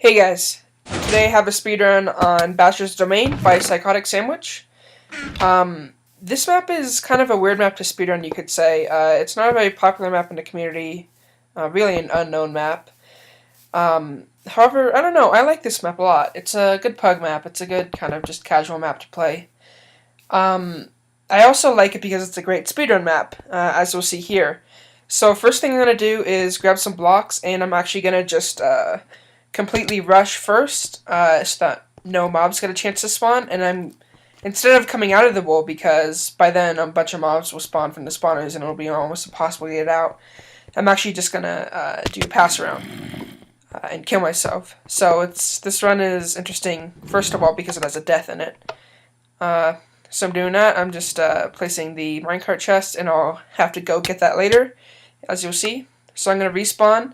Hey guys, today I have a speedrun on Bachelor's Domain by Psychotic Sandwich. This map is kind of a weird map to speedrun, you could say. It's not a very popular map in the community, really an unknown map. However, I don't know, I like this map a lot. It's a good pug map, it's a good kind of just casual map to play. I also like it because it's a great speedrun map, as we'll see here. So first thing I'm going to do is grab some blocks, and I'm actually going to just completely rush first, so that no mobs get a chance to spawn, and instead of coming out of the wool, because by then a bunch of mobs will spawn from the spawners and it'll be almost impossible to get out, I'm actually just gonna do a pass around and kill myself. So this run is interesting, first of all, because it has a death in it. So I'm doing that. I'm just placing the minecart chest, and I'll have to go get that later, as you'll see. So I'm going to respawn,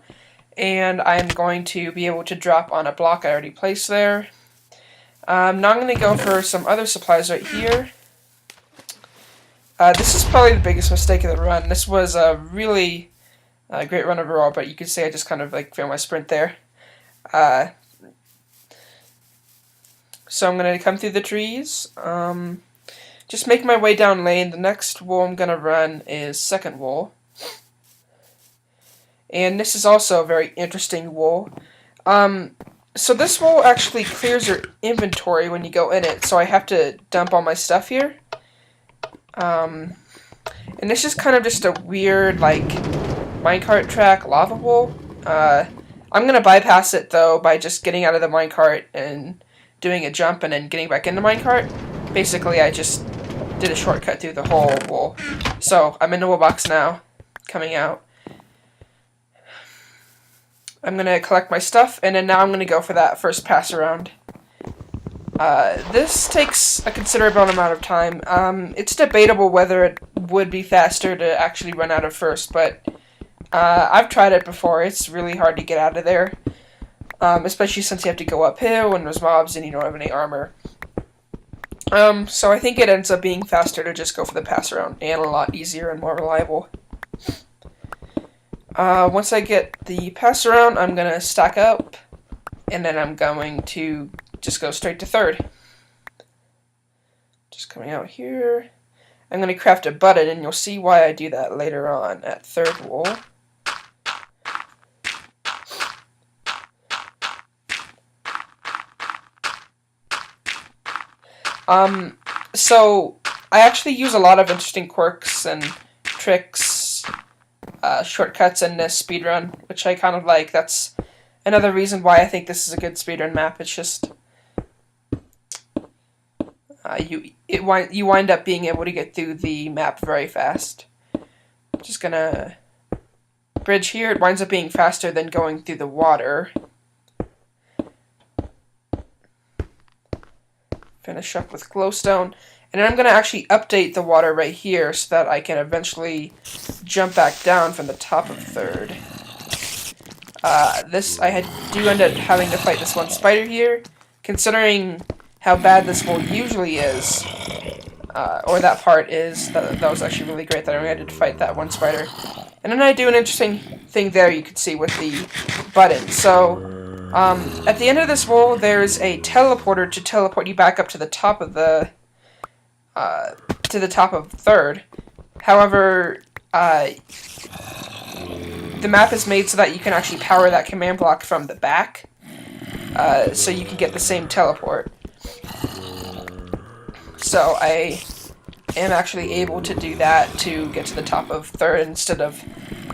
and I'm going to be able to drop on a block I already placed there. Now I'm going to go for some other supplies right here. This is probably the biggest mistake of the run. This was a really great run overall, but you could say I just kind of like failed my sprint there. So I'm going to come through the trees. Just make my way down lane. The next wool I'm going to run is second wool. And this is also a very interesting wool. So this wool actually clears your inventory when you go in it, so I have to dump all my stuff here. And this is kind of just a weird, like, minecart track lava wool. I'm going to bypass it, though, by just getting out of the minecart and doing a jump and then getting back in the minecart. Basically, I just did a shortcut through the whole wool. So, I'm in the wool box now, coming out. I'm going to collect my stuff, and then now I'm going to go for that first pass around. This takes a considerable amount of time. It's debatable whether it would be faster to actually run out of first, but I've tried it before. It's really hard to get out of there, especially since you have to go uphill and there's mobs and you don't have any armor. So I think it ends up being faster to just go for the pass around, and a lot easier and more reliable. Once I get the pass around, I'm going to stack up, and then I'm going to just go straight to third. Just coming out here. I'm going to craft a button, and you'll see why I do that later on at third wool. So I actually use a lot of interesting quirks and tricks, shortcuts in this speedrun, which I kind of like. That's another reason why I think this is a good speedrun map. It's just you wind up being able to get through the map very fast. I'm just gonna bridge here. It winds up being faster than going through the water. Finish up with glowstone. And then I'm going to actually update the water right here so that I can eventually jump back down from the top of third. I do end up having to fight this one spider here. Considering how bad this wool usually is, or that part is, that was actually really great that I had to fight that one spider. And then I do an interesting thing there you could see with the button. So, at the end of this wool, there's a teleporter to teleport you back up to the top of the third. However, the map is made so that you can actually power that command block from the back, so you can get the same teleport. So I am actually able to do that to get to the top of third instead of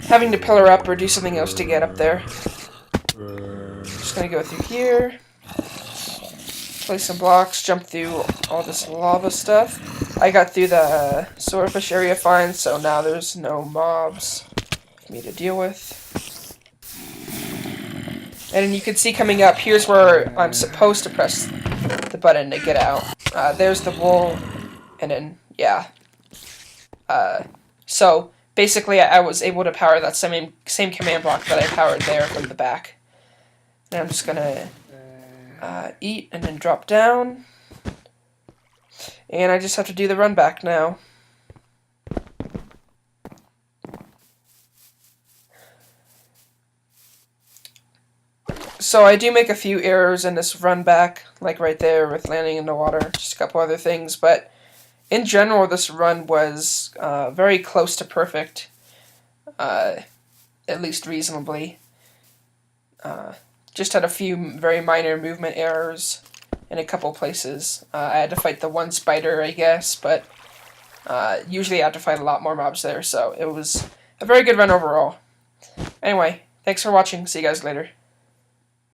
having to pillar up or do something else to get up there. Just gonna go through here, place some blocks, jump through all this lava stuff. I got through the swordfish area fine, so now there's no mobs for me to deal with. And then you can see coming up, here's where I'm supposed to press the button to get out. There's the wool, and then, yeah. So, basically I was able to power that same command block that I powered there from the back. And I'm just gonna eat and then drop down. And I just have to do the run back now. So I do make a few errors in this run back, like right there with landing in the water, just a couple other things, but in general this run was very close to perfect, at least reasonably. Just had a few very minor movement errors in a couple places. I had to fight the one spider, I guess, but usually I have to fight a lot more mobs there, so it was a very good run overall. Anyway, thanks for watching. See you guys later.